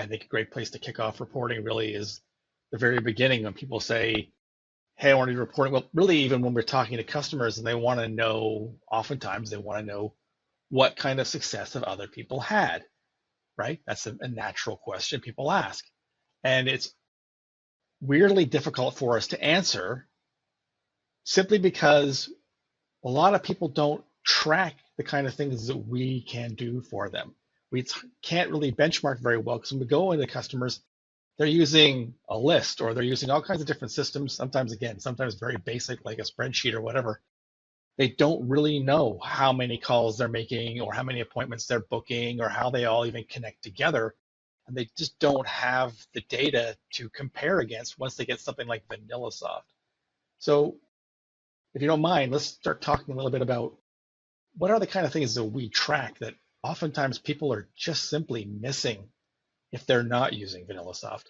I think a great place to kick off reporting really is the very beginning when people say, hey, I want to be reporting. Well, really, even when we're talking to customers and they want to know, oftentimes they want to know what kind of success have other people had, right? That's a natural question people ask. And it's weirdly difficult for us to answer simply because a lot of people don't track the kind of things that we can do for them. We can't really benchmark very well because when we go into customers, they're using a list or they're using all kinds of different systems, sometimes, again, sometimes very basic, like a spreadsheet or whatever. They don't really know how many calls they're making or how many appointments they're booking or how they all even connect together. And they just don't have the data to compare against once they get something like Vanillasoft. So if you don't mind, let's start talking a little bit about what are the kind of things that we track that oftentimes people are just simply missing if they're not using Vanillasoft.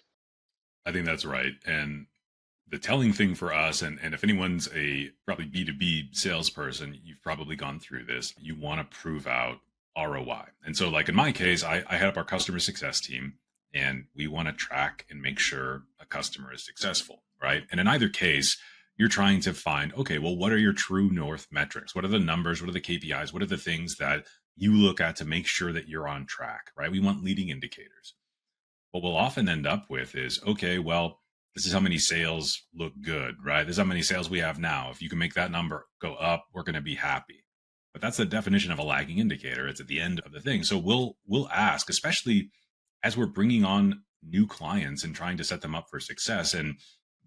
I think that's right. And the telling thing for us, and if anyone's a probably B2B salesperson, you've probably gone through this. You want to prove out ROI. And so, like in my case, I head up our customer success team, and we want to track and make sure a customer is successful, right? And in either case, you're trying to find, okay, well, what are your true north metrics? What are the numbers? What are the KPIs? What are the things that you look at to make sure that you're on track, right? We want leading indicators. What we'll often end up with is, okay, well, this is how many sales look good, right? This is how many sales we have now. If you can make that number go up, we're going to be happy. But that's the definition of a lagging indicator. It's at the end of the thing. So we'll ask, especially as we're bringing on new clients and trying to set them up for success and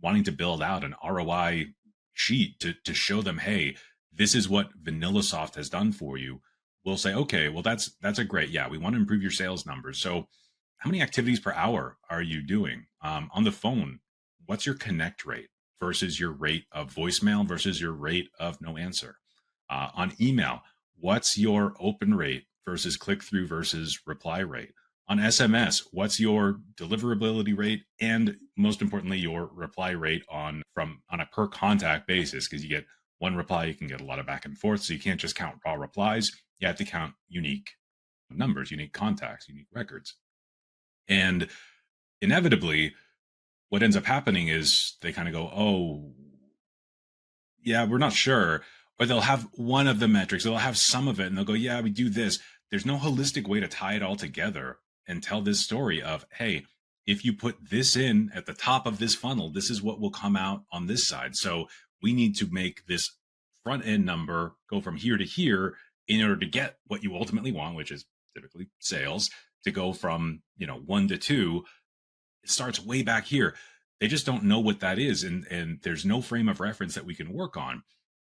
wanting to build out an ROI sheet to show them, hey, this is what Vanillasoft has done for you. We'll say, okay, well, that's a great, yeah, we want to improve your sales numbers. So how many activities per hour are you doing on the phone? What's your connect rate versus your rate of voicemail versus your rate of no answer? On email, what's your open rate versus click through versus reply rate? On SMS, what's your deliverability rate and most importantly, your reply rate on a per contact basis? Because you get one reply, you can get a lot of back and forth. So you can't just count raw replies. You have to count unique numbers, unique contacts, unique records. And inevitably, what ends up happening is they kind of go, oh, yeah, we're not sure. Or they'll have one of the metrics, they'll have some of it, and they'll go, yeah, we do this. There's no holistic way to tie it all together and tell this story of, hey, if you put this in at the top of this funnel, this is what will come out on this side. So we need to make this front end number go from here to here in order to get what you ultimately want, which is typically sales, to go from 1 to 2. It starts way back here. They just don't know what that is, and there's no frame of reference that we can work on,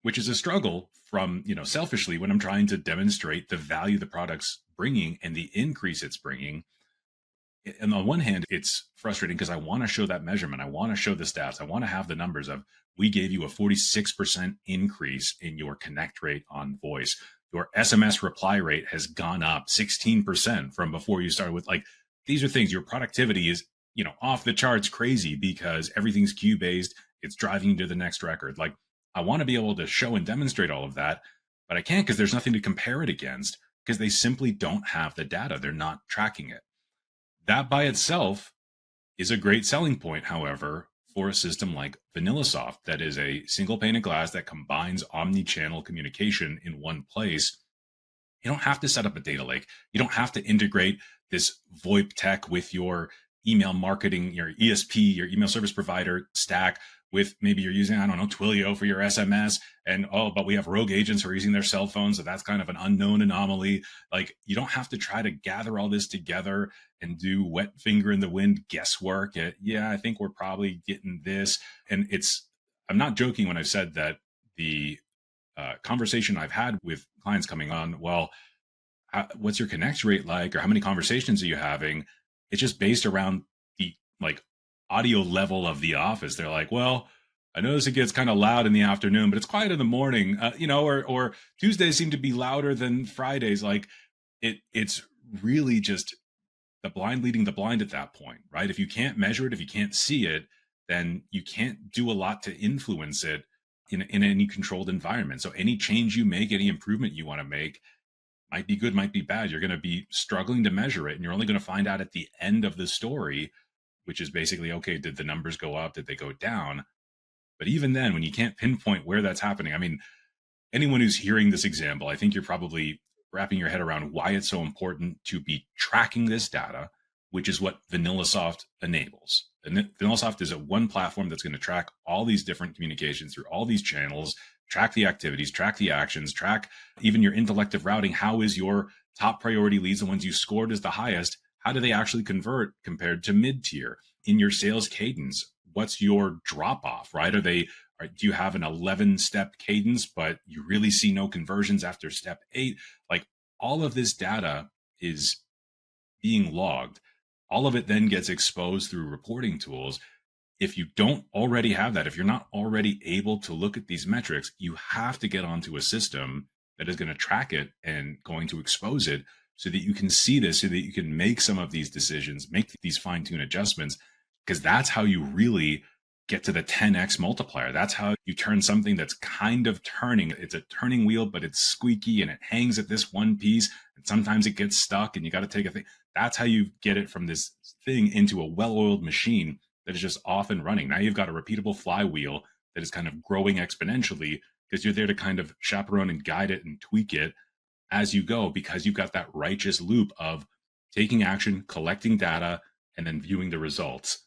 which is a struggle from selfishly when I'm trying to demonstrate the value the product's bringing and the increase it's bringing. And on one hand, it's frustrating because I want to show that measurement. I want to show the stats. I want to have the numbers of, we gave you a 46% increase in your connect rate on voice. Your SMS reply rate has gone up 16% from before you started with, like, these are things, your productivity is, off the charts crazy because everything's queue based. It's driving you to the next record. Like, I want to be able to show and demonstrate all of that, but I can't because there's nothing to compare it against because they simply don't have the data. They're not tracking it. That by itself is a great selling point, however, for a system like Vanillasoft that is a single pane of glass that combines omni-channel communication in one place. You don't have to set up a data lake. You don't have to integrate this VoIP tech with your email marketing, your ESP, your email service provider stack with, maybe you're using, I don't know, Twilio for your SMS, and but we have rogue agents who are using their cell phones. So that's kind of an unknown anomaly. Like, you don't have to try to gather all this together and do wet finger in the wind guesswork. Yeah, I think we're probably getting this. And I'm not joking when I said that the conversation I've had with clients coming on, well, what's your connect rate like? Or how many conversations are you having? It's just based around the audio level of the office. They're like, well, I notice it gets kind of loud in the afternoon, but it's quiet in the morning, or Tuesdays seem to be louder than Fridays. Like, it's really just the blind leading the blind at that point, right? If you can't measure it, if you can't see it, then you can't do a lot to influence it in any controlled environment. So any change you make, any improvement you want to make, might be good, might be bad. You're going to be struggling to measure it, and you're only going to find out at the end of the story, which is basically, okay, did the numbers go up? Did they go down? But even then, when you can't pinpoint where that's happening, I mean, anyone who's hearing this example, I think you're probably wrapping your head around why it's so important to be tracking this data, which is what Vanillasoft enables. And Vanillasoft is a one platform that's going to track all these different communications through all these channels, track the activities, track the actions, track even your intellective routing. How is your top priority leads, the ones you scored as the highest, how do they actually convert compared to mid tier? In your sales cadence, what's your drop off, right? Do you have an 11-step cadence, but you really see no conversions after step 8? Like, all of this data is being logged. All of it then gets exposed through reporting tools. If you don't already have that, if you're not already able to look at these metrics, you have to get onto a system that is going to track it and going to expose it so that you can see this, so that you can make some of these decisions, make these fine-tune adjustments, because that's how you really get to the 10x multiplier. That's how you turn something that's kind of turning. It's a turning wheel, but it's squeaky and it hangs at this one piece. And sometimes it gets stuck and you got to take a thing. That's how you get it from this thing into a well-oiled machine that is just off and running. Now you've got a repeatable flywheel that is kind of growing exponentially because you're there to kind of chaperone and guide it and tweak it as you go, because you've got that righteous loop of taking action, collecting data, and then viewing the results.